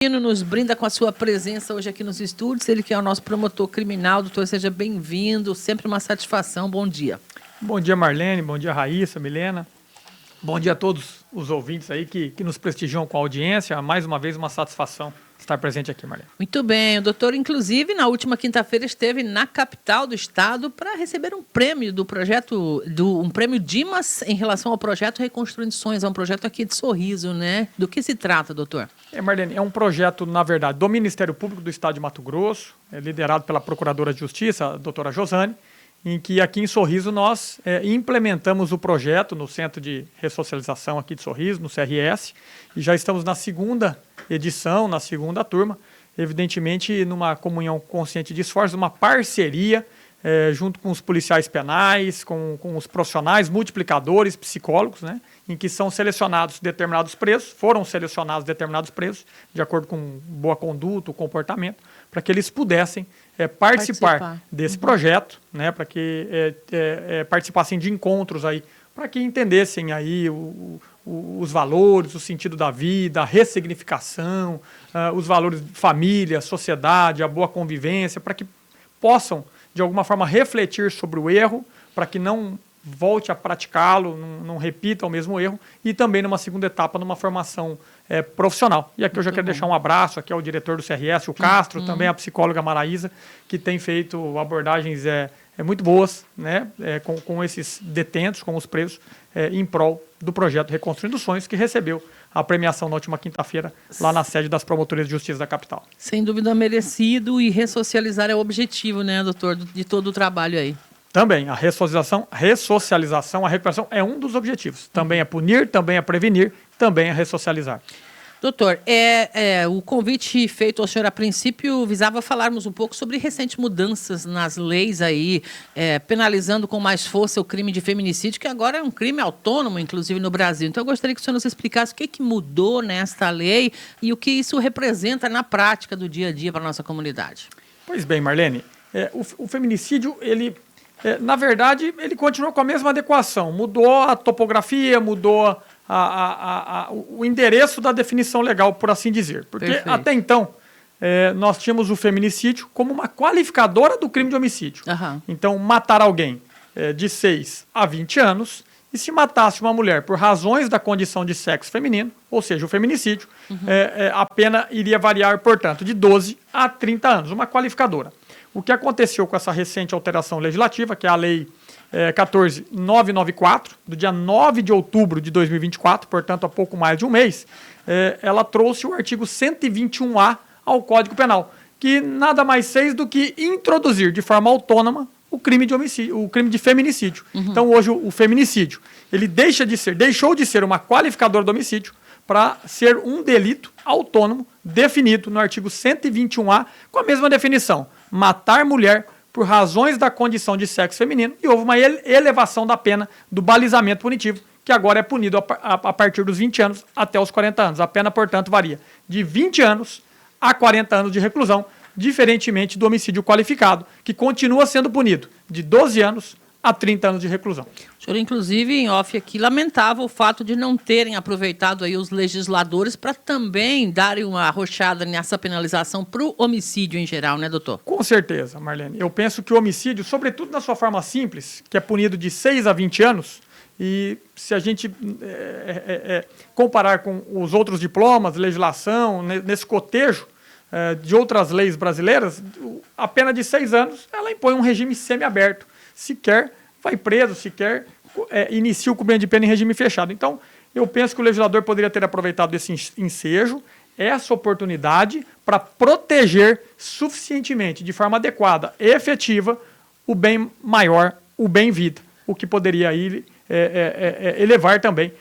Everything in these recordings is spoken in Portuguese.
Nos brinda com a sua presença hoje aqui nos estúdios. Ele que é o nosso promotor criminal. Doutor, seja bem-vindo. Sempre uma satisfação. Bom dia. Bom dia, Marlene. Bom dia, Raíssa, Milena. Bom dia a todos os ouvintes aí que nos prestigiam com a audiência. Mais uma vez, uma satisfação estar presente aqui, Marlene. Muito bem. O doutor, inclusive, na última quinta-feira esteve na capital do estado para receber um prêmio do projeto, um prêmio Dimas em relação ao projeto Reconstruindo Sonhos. É um projeto aqui de Sorriso, né? Do que se trata, doutor? Marlene, é um projeto, na verdade, do Ministério Público do Estado de Mato Grosso, liderado pela Procuradora de Justiça, a doutora Josane, em que aqui em Sorriso nós implementamos o projeto no Centro de Ressocialização aqui de Sorriso, no CRS, e já estamos na segunda edição, na segunda turma, evidentemente numa comunhão consciente de esforços, uma parceria junto com os policiais penais, com os profissionais, multiplicadores, psicólogos, né, em que são selecionados determinados presos, foram selecionados determinados presos, de acordo com boa conduta, o comportamento, para que eles pudessem participar desse projeto, né, para que participassem de encontros aí, para que entendessem aí os valores, o sentido da vida, a ressignificação, os valores de família, sociedade, a boa convivência, para que possam, de alguma forma, refletir sobre o erro, para que não volte a praticá-lo, não repita o mesmo erro, e também numa segunda etapa, numa formação profissional. E aqui eu já quero deixar um abraço aqui ao diretor do CRS, o Castro, também a psicóloga Maraísa, que tem feito abordagens muito boas, né, com esses detentos, com os presos, em prol do projeto Reconstruindo Sonhos, que recebeu a premiação na última quinta-feira, lá na sede das Promotorias de Justiça da capital. Sem dúvida merecido, e ressocializar é o objetivo, né, doutor, de todo o trabalho aí. Também, a ressocialização, a recuperação é um dos objetivos. Também é punir, também é prevenir, também é ressocializar. Doutor, o convite feito ao senhor a princípio visava falarmos um pouco sobre recentes mudanças nas leis aí, penalizando com mais força o crime de feminicídio, que agora é um crime autônomo, inclusive no Brasil. Então eu gostaria que o senhor nos explicasse o que mudou nesta lei e o que isso representa na prática do dia a dia para a nossa comunidade. Pois bem, Marlene, o feminicídio, na verdade, ele continuou com a mesma adequação. Mudou a topografia, mudou o endereço da definição legal, por assim dizer. Porque Perfeito. Até então, nós tínhamos o feminicídio como uma qualificadora do crime de homicídio. Uhum. Então, matar alguém de 6 a 20 anos, e se matasse uma mulher por razões da condição de sexo feminino, ou seja, o feminicídio, a pena iria variar, portanto, de 12 a 30 anos, uma qualificadora. O que aconteceu com essa recente alteração legislativa, que é a Lei 14.994, do dia 9 de outubro de 2024, portanto, há pouco mais de um mês, ela trouxe o artigo 121A ao Código Penal, que nada mais fez do que introduzir de forma autônoma o crime de homicídio, o crime de feminicídio. Então, hoje, o feminicídio, ele deixou de ser uma qualificadora do homicídio para ser um delito autônomo definido no artigo 121A, com a mesma definição: matar mulher por razões da condição de sexo feminino, e houve uma elevação da pena do balizamento punitivo, que agora é punido a partir dos 20 anos até os 40 anos. A pena, portanto, varia de 20 anos a 40 anos de reclusão, diferentemente do homicídio qualificado, que continua sendo punido de 12 anos a 30 anos de reclusão. O senhor, inclusive, em off aqui, lamentava o fato de não terem aproveitado aí os legisladores para também darem uma arrochada nessa penalização para o homicídio em geral, né, doutor? Com certeza, Marlene. Eu penso que o homicídio, sobretudo na sua forma simples, que é punido de 6 a 20 anos, e se a gente comparar com os outros diplomas, legislação, nesse cotejo de outras leis brasileiras, a pena de 6 anos, ela impõe um regime semiaberto. Sequer vai preso, sequer inicia o cumprimento de pena em regime fechado. Então, eu penso que o legislador poderia ter aproveitado esse ensejo, essa oportunidade, para proteger suficientemente, de forma adequada e efetiva, o bem maior, o bem-vida, o que poderia elevar também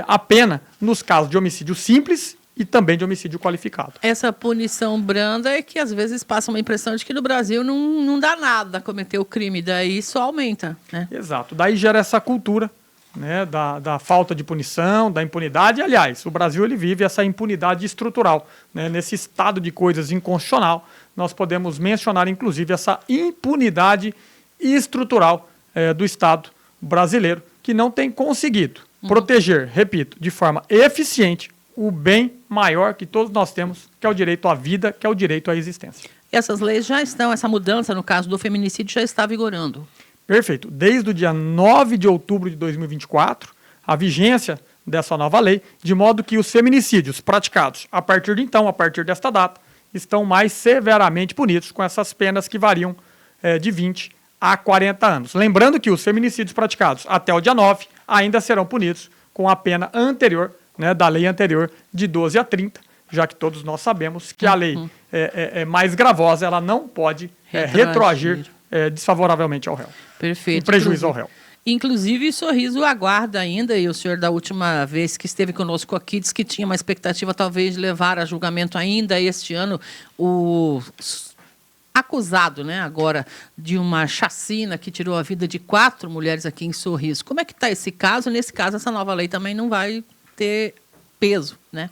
a pena nos casos de homicídio simples e também de homicídio qualificado. Essa punição branda é que às vezes passa uma impressão de que no Brasil não dá nada cometer o crime, daí só aumenta, né? Exato, daí gera essa cultura, né, da falta de punição, da impunidade. Aliás, o Brasil ele vive essa impunidade estrutural, né? Nesse estado de coisas inconstitucional, nós podemos mencionar inclusive essa impunidade estrutural do Estado brasileiro, que não tem conseguido proteger, repito, de forma eficiente o bem maior que todos nós temos, que é o direito à vida, que é o direito à existência. Essas leis já estão, essa mudança, no caso do feminicídio, já está vigorando. Perfeito. Desde o dia 9 de outubro de 2024, a vigência dessa nova lei, de modo que os feminicídios praticados a partir de então, a partir desta data, estão mais severamente punidos com essas penas que variam de 20 a 40 anos. Lembrando que os feminicídios praticados até o dia 9 ainda serão punidos com a pena anterior, né, da lei anterior, de 12 a 30, já que todos nós sabemos que a lei é mais gravosa, ela não pode retroagir desfavoravelmente ao réu. Perfeito. Em prejuízo ao réu. Inclusive, o Sorriso aguarda ainda, e o senhor, da última vez que esteve conosco aqui, disse que tinha uma expectativa, talvez, de levar a julgamento ainda este ano o acusado, né, agora, de uma chacina que tirou a vida de 4 mulheres aqui em Sorriso. Como é que está esse caso? Nesse caso, essa nova lei também não vai ter peso, né?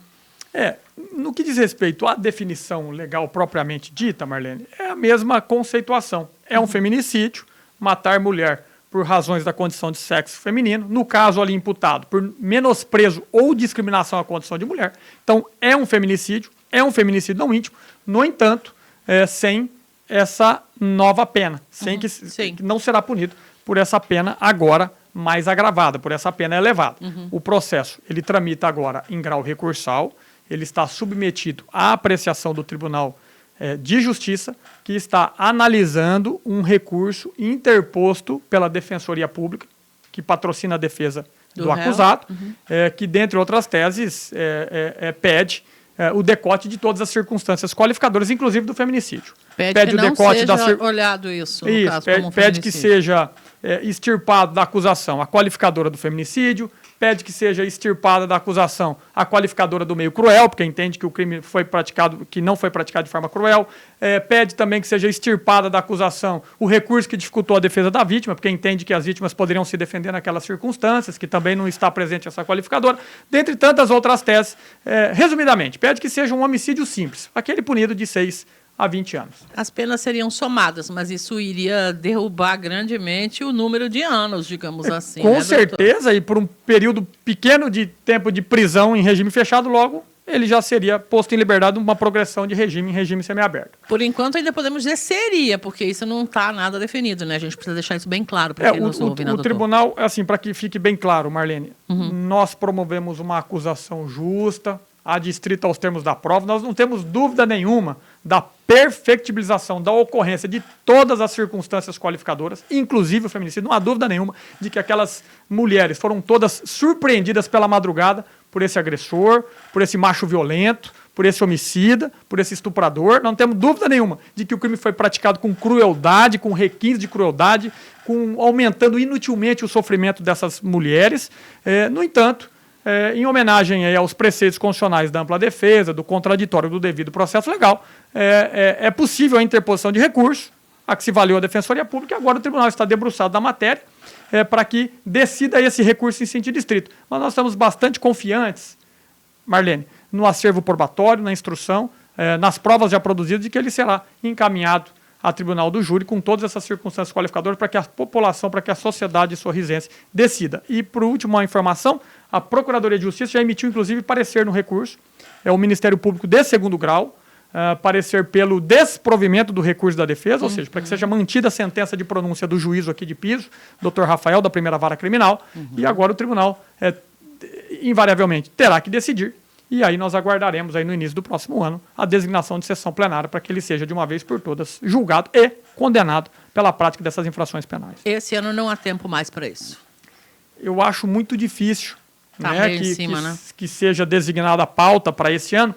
No que diz respeito à definição legal propriamente dita, Marlene, é a mesma conceituação. É um feminicídio, matar mulher por razões da condição de sexo feminino, no caso ali imputado por menosprezo ou discriminação à condição de mulher. Então, é um feminicídio não íntimo, no entanto, sem essa nova pena, que não será punido por essa pena agora mais agravada, por essa pena elevada. O processo, ele tramita agora em grau recursal, ele está submetido à apreciação do Tribunal de Justiça, que está analisando um recurso interposto pela Defensoria Pública, que patrocina a defesa do acusado, que, dentre outras teses, pede o decote de todas as circunstâncias qualificadoras, inclusive do feminicídio. Pede que o decote não seja olhado isso, no caso, como um pede que seja extirpado da acusação a qualificadora do feminicídio, pede que seja extirpada da acusação a qualificadora do meio cruel, porque entende que o crime foi praticado, que não foi praticado de forma cruel, pede também que seja extirpada da acusação o recurso que dificultou a defesa da vítima, porque entende que as vítimas poderiam se defender naquelas circunstâncias, que também não está presente essa qualificadora, dentre tantas outras teses. Resumidamente, pede que seja um homicídio simples, aquele punido de 6 a 20 anos. As penas seriam somadas, mas isso iria derrubar grandemente o número de anos, digamos assim. Com certeza, e por um período pequeno de tempo de prisão em regime fechado, logo ele já seria posto em liberdade uma progressão de regime em regime semiaberto. Por enquanto ainda podemos dizer seria, porque isso não está nada definido, né? A gente precisa deixar isso bem claro para quem nos ouve, né, doutor? O tribunal, assim, para que fique bem claro, Marlene, nós promovemos uma acusação justa, adstrita aos termos da prova, nós não temos dúvida nenhuma da perfectibilização da ocorrência de todas as circunstâncias qualificadoras, inclusive o feminicídio. Não há dúvida nenhuma de que aquelas mulheres foram todas surpreendidas pela madrugada por esse agressor, por esse macho violento, por esse homicida, por esse estuprador. Não temos dúvida nenhuma de que o crime foi praticado com crueldade, com requinte de crueldade, aumentando inutilmente o sofrimento dessas mulheres. No entanto, em homenagem aos preceitos constitucionais da ampla defesa, do contraditório do devido processo legal, é possível a interposição de recurso, a que se valeu a Defensoria Pública, e agora o tribunal está debruçado na matéria para que decida esse recurso em sentido estrito. Mas nós estamos bastante confiantes, Marlene, no acervo probatório, na instrução, nas provas já produzidas, de que ele será encaminhado a tribunal do júri com todas essas circunstâncias qualificadoras para que a população, para que a sociedade sorrisense decida. E, por último, uma informação, a Procuradoria de Justiça já emitiu, inclusive, parecer no recurso. É o Ministério Público de segundo grau, parecer pelo desprovimento do recurso da defesa, ou seja, para que seja mantida a sentença de pronúncia do juízo aqui de piso, Dr. Rafael, da primeira vara criminal, e agora o tribunal, invariavelmente, terá que decidir. E aí nós aguardaremos aí no início do próximo ano a designação de sessão plenária para que ele seja de uma vez por todas julgado e condenado pela prática dessas infrações penais. Esse ano não há tempo mais para isso. Eu acho muito difícil que seja designada a pauta para esse ano,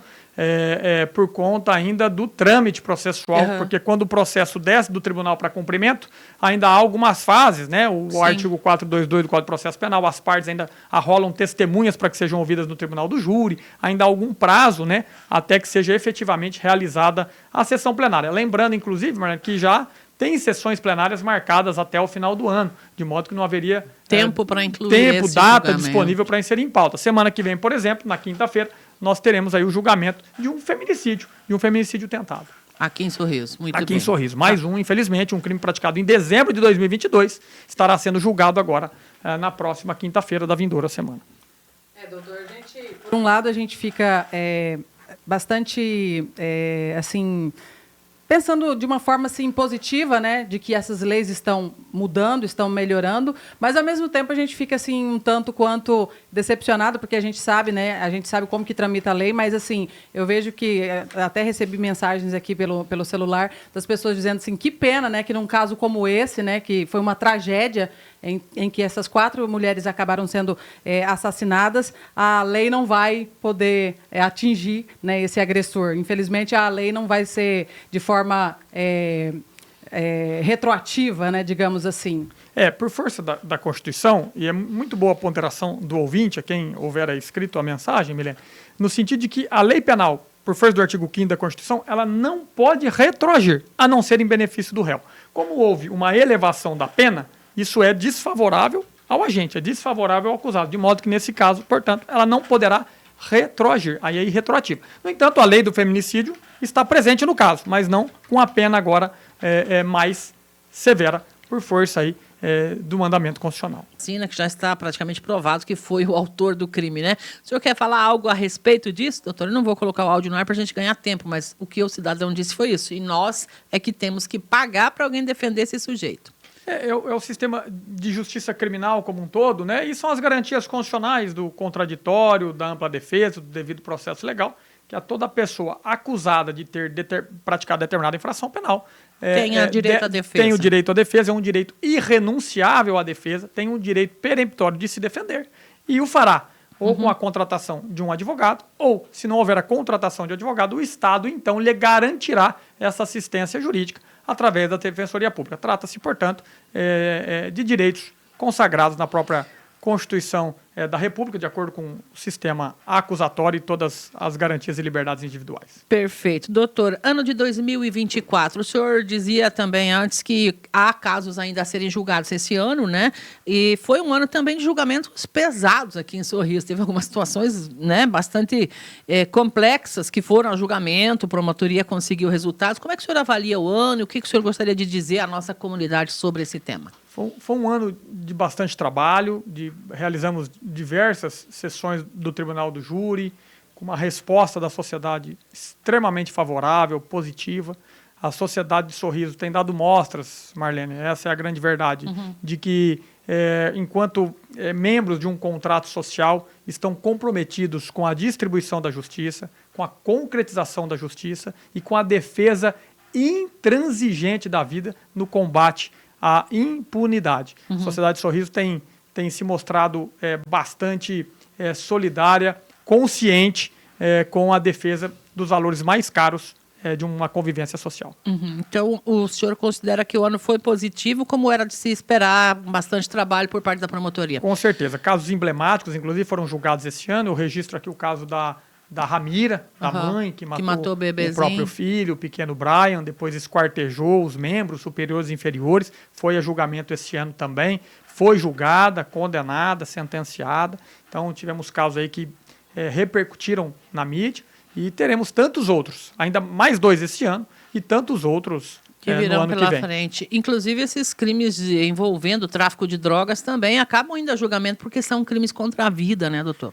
por conta ainda do trâmite processual, porque quando o processo desce do tribunal para cumprimento, ainda há algumas fases, né? O artigo 422 do Código de Processo Penal, as partes ainda arrolam testemunhas para que sejam ouvidas no tribunal do júri, ainda há algum prazo, né, até que seja efetivamente realizada a sessão plenária. Lembrando, inclusive, Marlene, que já tem sessões plenárias marcadas até o final do ano, de modo que não haveria tempo para incluir data disponível para inserir em pauta. Semana que vem, por exemplo, na quinta-feira, nós teremos aí o julgamento de um feminicídio tentado. Aqui em Sorriso, muito bem. Aqui em Sorriso. Mais um, infelizmente, um crime praticado em dezembro de 2022, estará sendo julgado agora na próxima quinta-feira da vindoura semana. Doutor, por um lado, a gente fica bastante, assim, pensando de uma forma assim, positiva, né, de que essas leis estão mudando, estão melhorando, mas, ao mesmo tempo, a gente fica assim, um tanto quanto decepcionado, porque a gente sabe, né, a gente sabe como que tramita a lei, mas, assim, eu vejo que, até recebi mensagens aqui pelo celular, das pessoas dizendo assim, que pena, né, que num caso como esse, né, que foi uma tragédia, em que essas 4 mulheres acabaram sendo assassinadas, a lei não vai poder atingir, né, esse agressor. Infelizmente, a lei não vai ser de forma retroativa, né, digamos assim. Por força da Constituição, e é muito boa a ponderação do ouvinte, a quem houver escrito a mensagem, Milene, no sentido de que a lei penal, por força do artigo 5º da Constituição, ela não pode retroagir, a não ser em benefício do réu. Como houve uma elevação da pena, isso é desfavorável ao agente, é desfavorável ao acusado, de modo que, nesse caso, portanto, ela não poderá retroagir, aí é irretroativa. No entanto, a lei do feminicídio está presente no caso, mas não com a pena agora mais severa, por força aí do mandamento constitucional. Sim, que já está praticamente provado que foi o autor do crime, né? O senhor quer falar algo a respeito disso, doutor? Eu não vou colocar o áudio no ar para a gente ganhar tempo, mas o que o cidadão disse foi isso. E nós é que temos que pagar para alguém defender esse sujeito. É o sistema de justiça criminal como um todo, né? E são as garantias constitucionais do contraditório, da ampla defesa, do devido processo legal, que a toda pessoa acusada de ter praticado determinada infração penal tem direito à defesa. Tem o direito à defesa, é um direito irrenunciável à defesa, tem um direito peremptório de se defender e o fará ou com a contratação de um advogado, ou, se não houver a contratação de advogado, o Estado, então, lhe garantirá essa assistência jurídica através da Defensoria Pública. Trata-se, portanto, de direitos consagrados na própria Constituição da República, de acordo com o sistema acusatório e todas as garantias e liberdades individuais. Perfeito. Doutor, ano de 2024, o senhor dizia também antes que há casos ainda a serem julgados esse ano, né? E foi um ano também de julgamentos pesados aqui em Sorriso. Teve algumas situações, né, bastante complexas que foram a julgamento, a promotoria conseguiu resultados. Como é que o senhor avalia o ano e o que o senhor gostaria de dizer à nossa comunidade sobre esse tema? Foi um ano de bastante trabalho, realizamos diversas sessões do Tribunal do Júri, com uma resposta da sociedade extremamente favorável, positiva. A sociedade de Sorriso tem dado mostras, Marlene, essa é a grande verdade, de que, enquanto membros de um contrato social, estão comprometidos com a distribuição da justiça, com a concretização da justiça e com a defesa intransigente da vida no combate à impunidade. A sociedade de Sorriso tem se mostrado bastante solidária, consciente com a defesa dos valores mais caros de uma convivência social. Então, o senhor considera que o ano foi positivo, como era de se esperar, bastante trabalho por parte da promotoria? Com certeza. Casos emblemáticos, inclusive, foram julgados esse ano. Eu registro aqui o caso da Ramira, da mãe, que matou o próprio filho, o pequeno Brian, depois esquartejou os membros superiores e inferiores, foi a julgamento esse ano também, foi julgada, condenada, sentenciada. Então, tivemos casos aí que repercutiram na mídia e teremos tantos outros, ainda mais 2 esse ano e tantos outros que virão no ano pela que vem. frente. Inclusive, esses crimes envolvendo tráfico de drogas também acabam indo a julgamento porque são crimes contra a vida, né, doutor?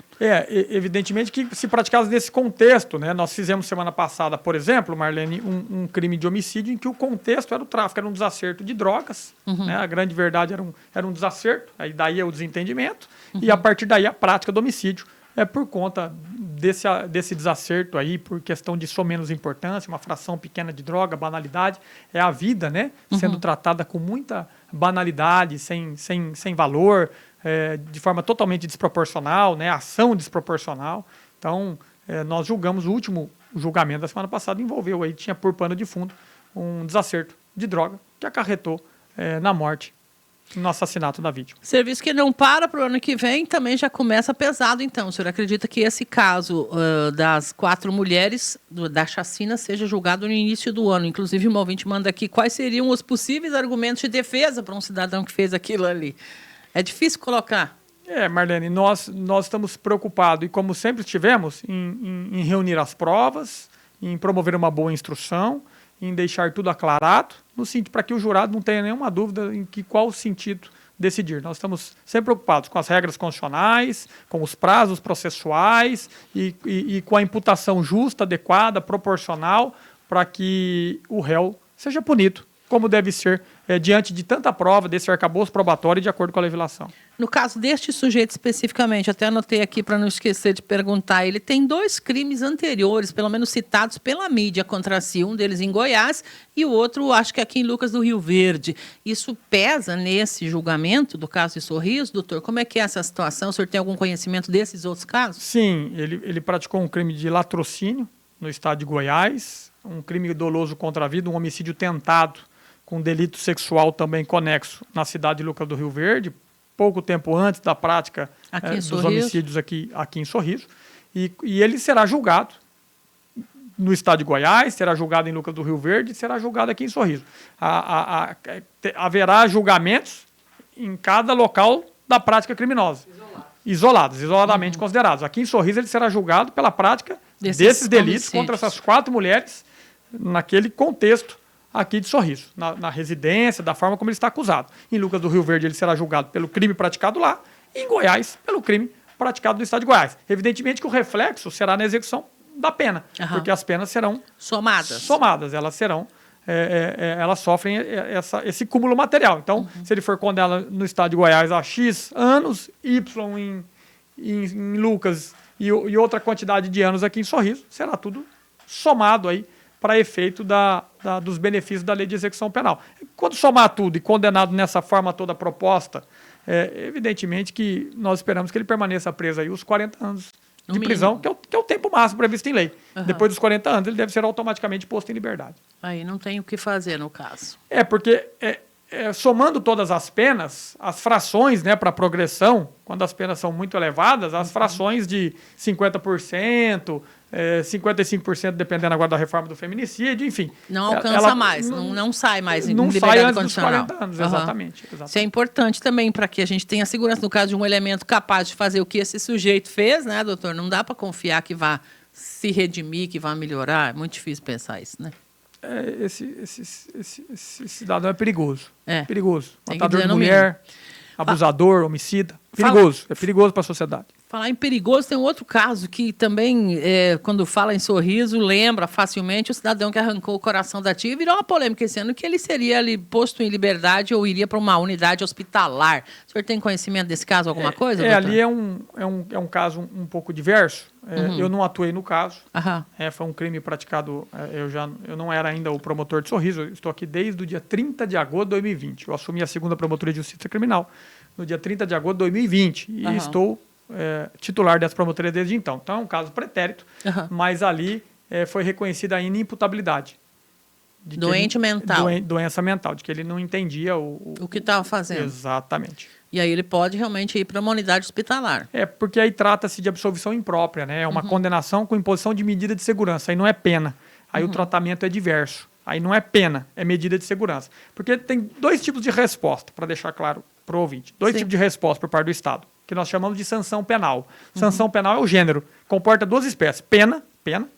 Evidentemente que se praticados nesse contexto, né? Nós fizemos semana passada, por exemplo, Marlene, um crime de homicídio em que o contexto era o tráfico, era um desacerto de drogas, né? A grande verdade era um desacerto, aí daí é o desentendimento, e a partir daí a prática do homicídio. Por conta desse desacerto aí, por questão de só menos importância, uma fração pequena de droga, banalidade, é a vida, né? Sendo tratada com muita banalidade, sem valor, de forma totalmente desproporcional, né? Ação desproporcional. Então, nós julgamos o último julgamento da semana passada, envolveu aí, tinha por pano de fundo um desacerto de droga que acarretou na morte, no assassinato da vítima. Serviço que não para o ano que vem também já começa pesado, então. O senhor acredita que esse caso das 4 mulheres da chacina seja julgado no início do ano? Inclusive, uma ouvinte manda aqui quais seriam os possíveis argumentos de defesa para um cidadão que fez aquilo ali. É difícil colocar. Marlene, nós estamos preocupados, e como sempre estivemos, em reunir as provas, em promover uma boa instrução, em deixar tudo aclarado, no sentido para que o jurado não tenha nenhuma dúvida qual o sentido decidir. Nós estamos sempre preocupados com as regras constitucionais, com os prazos processuais e com a imputação justa, adequada, proporcional, para que o réu seja punido, como deve ser, diante de tanta prova, desse arcabouço probatório de acordo com a legislação. No caso deste sujeito especificamente, até anotei aqui para não esquecer de perguntar, ele tem 2 crimes anteriores, pelo menos citados pela mídia contra si, um deles em Goiás e o outro, acho que aqui em Lucas do Rio Verde. Isso pesa nesse julgamento do caso de Sorriso, doutor? Como é que é essa situação? O senhor tem algum conhecimento desses outros casos? Sim, ele praticou um crime de latrocínio no estado de Goiás, um crime doloso contra a vida, um homicídio tentado com delito sexual também conexo na cidade de Lucas do Rio Verde, pouco tempo antes da prática dos homicídios aqui em Sorriso. E ele será julgado no estado de Goiás, será julgado em Lucas do Rio Verde e será julgado aqui em Sorriso. Haverá julgamentos em cada local da prática criminosa. Isoladamente considerados. Aqui em Sorriso ele será julgado pela prática desses delitos contra essas 4 mulheres naquele contexto aqui de Sorriso, na residência, da forma como ele está acusado. Em Lucas do Rio Verde ele será julgado pelo crime praticado lá e em Goiás pelo crime praticado no estado de Goiás. Evidentemente que o reflexo será na execução da pena, porque as penas serão somadas, elas serão, elas sofrem esse cúmulo material. Então, se ele for condenado no estado de Goiás a X anos, Y em Lucas e outra quantidade de anos aqui em Sorriso, será tudo somado aí para efeito dos benefícios da lei de execução penal. Quando somar tudo e condenado nessa forma toda proposta, evidentemente que nós esperamos que ele permaneça preso aí os 40 anos de prisão, que é o tempo máximo previsto em lei. Depois dos 40 anos, ele deve ser automaticamente posto em liberdade. Aí não tem o que fazer no caso. Porque somando todas as penas, as frações, né, para progressão, quando as penas são muito elevadas, as frações de 50%, 55%, dependendo agora da reforma do feminicídio, enfim. Não alcança mais, não sai mais em liberdade sai antes condicional. Dos 40 anos, exatamente. Isso é importante também para que a gente tenha segurança no caso de um elemento capaz de fazer o que esse sujeito fez, né, doutor? Não dá para confiar que vá se redimir, que vá melhorar. É muito difícil pensar isso, né? Esse cidadão é perigoso. Perigoso. Tem Matador de mulher, abusador, homicida. Perigoso. É perigoso para a sociedade. Falar em perigoso, tem um outro caso que também, quando fala em Sorriso, lembra facilmente o cidadão que arrancou o coração da tia e virou uma polêmica esse ano, que ele seria ali posto em liberdade ou iria para uma unidade hospitalar. O senhor tem conhecimento desse caso, alguma coisa, doutor? Ali é um caso um pouco diverso. Eu não atuei no caso. Foi um crime praticado, eu não era ainda o promotor de Sorriso, eu estou aqui desde o dia 30 de agosto de 2020. Eu assumi a 2ª Promotoria de Justiça Criminal no dia 30 de agosto de 2020 e estou titular dessa promotoria desde então. Então é um caso pretérito, mas ali foi reconhecida a inimputabilidade. Doente mental. Doença mental, de que ele não entendia o que estava fazendo. Exatamente. E aí ele pode realmente ir para uma unidade hospitalar. Porque aí trata-se de absolvição imprópria, né? É uma condenação com imposição de medida de segurança, aí não é pena. Aí o tratamento é diverso. Aí não é pena, é medida de segurança. Porque tem 2 tipos de resposta, para deixar claro para o ouvinte. 2 tipos de resposta por parte do Estado, que nós chamamos de sanção penal. Sanção penal é o gênero, comporta 2 espécies. Pena,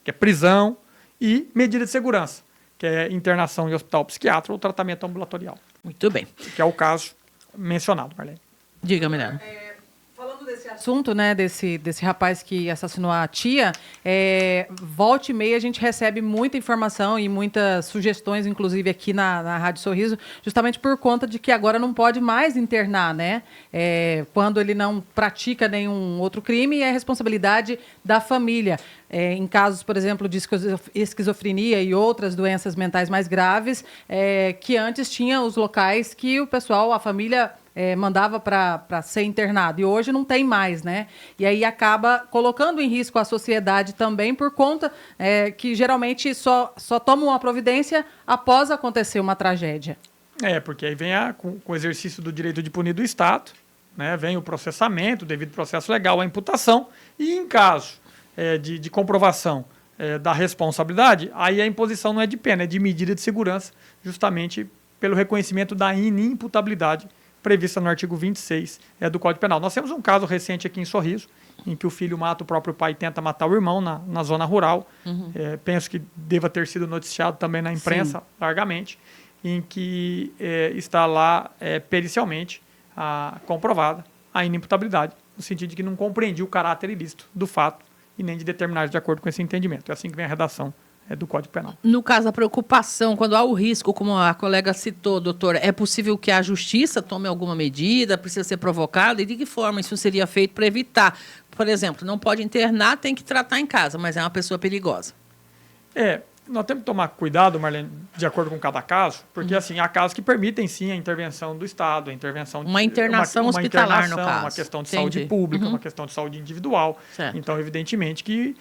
que é prisão, e medida de segurança, que é internação em hospital psiquiátrico ou tratamento ambulatorial. Muito bem. Que é o caso mencionado, Marlene. Diga, Mirella. Falando desse assunto, né, desse rapaz que assassinou a tia, volta e meia a gente recebe muita informação e muitas sugestões, inclusive aqui na Rádio Sorriso, justamente por conta de que agora não pode mais internar, né? Quando ele não pratica nenhum outro crime, é responsabilidade da família. Em casos, por exemplo, de esquizofrenia e outras doenças mentais mais graves, que antes tinha os locais que o pessoal, a família... mandava para ser internado, e hoje não tem mais, né? E aí acaba colocando em risco a sociedade também por conta que geralmente só toma uma providência após acontecer uma tragédia. Porque aí vem com o exercício do direito de punir do Estado, né? Vem o processamento, o devido processo legal, a imputação, e em caso de comprovação da responsabilidade, aí a imposição não é de pena, é de medida de segurança, justamente pelo reconhecimento da inimputabilidade prevista no artigo 26 do Código Penal. Nós temos um caso recente aqui em Sorriso, em que o filho mata o próprio pai e tenta matar o irmão na zona rural. Penso que deva ter sido noticiado também na imprensa, largamente, em que está lá pericialmente comprovada a inimputabilidade, no sentido de que não compreendia o caráter ilícito do fato e nem de determinar de acordo com esse entendimento. É assim que vem a redação do Código Penal. No caso da preocupação, quando há o risco, como a colega citou, doutora, é possível que a justiça tome alguma medida, precisa ser provocada, e de que forma isso seria feito para evitar? Por exemplo, não pode internar, tem que tratar em casa, mas é uma pessoa perigosa. Nós temos que tomar cuidado, Marlene, de acordo com cada caso, porque assim, há casos que permitem sim a intervenção do Estado, a intervenção uma internação hospitalar, no caso. Uma questão de saúde pública, uma questão de saúde individual. Certo. Então, evidentemente que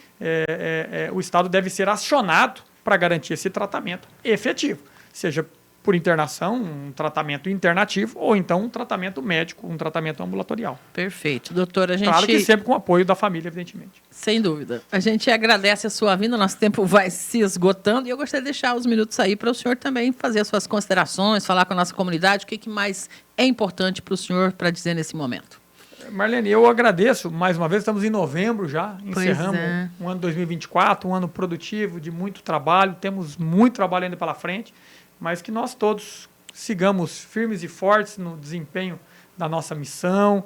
o Estado deve ser acionado para garantir esse tratamento efetivo, seja por internação, um tratamento internativo, ou então um tratamento médico, um tratamento ambulatorial. Perfeito. Doutora, a gente... Claro que sempre com o apoio da família, evidentemente. Sem dúvida. A gente agradece a sua vinda, nosso tempo vai se esgotando, e eu gostaria de deixar os minutos aí para o senhor também fazer as suas considerações, falar com a nossa comunidade, o que mais é importante para o senhor para dizer nesse momento. Marlene, eu agradeço mais uma vez, estamos em novembro já, encerramos um ano 2024, um ano produtivo, de muito trabalho, temos muito trabalho ainda pela frente, mas que nós todos sigamos firmes e fortes no desempenho da nossa missão,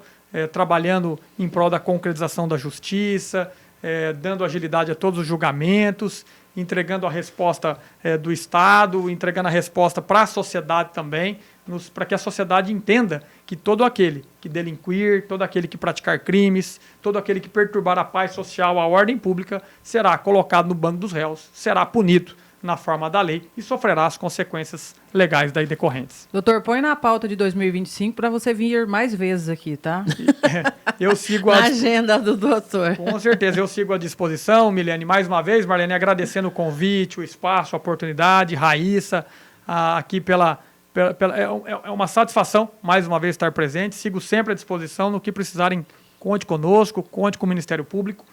trabalhando em prol da concretização da justiça, dando agilidade a todos os julgamentos, entregando a resposta do Estado, entregando a resposta para a sociedade também, para que a sociedade entenda que todo aquele que delinquir, todo aquele que praticar crimes, todo aquele que perturbar a paz social, a ordem pública, será colocado no banco dos réus, será punido na forma da lei e sofrerá as consequências legais daí decorrentes. Doutor, põe na pauta de 2025 para você vir mais vezes aqui, tá? Eu sigo na agenda do doutor. Com certeza, eu sigo à disposição, Milene. Mais uma vez, Marlene, agradecendo o convite, o espaço, a oportunidade, Raíssa, aqui é uma satisfação, mais uma vez, estar presente. Sigo sempre à disposição, no que precisarem, conte conosco, conte com o Ministério Público.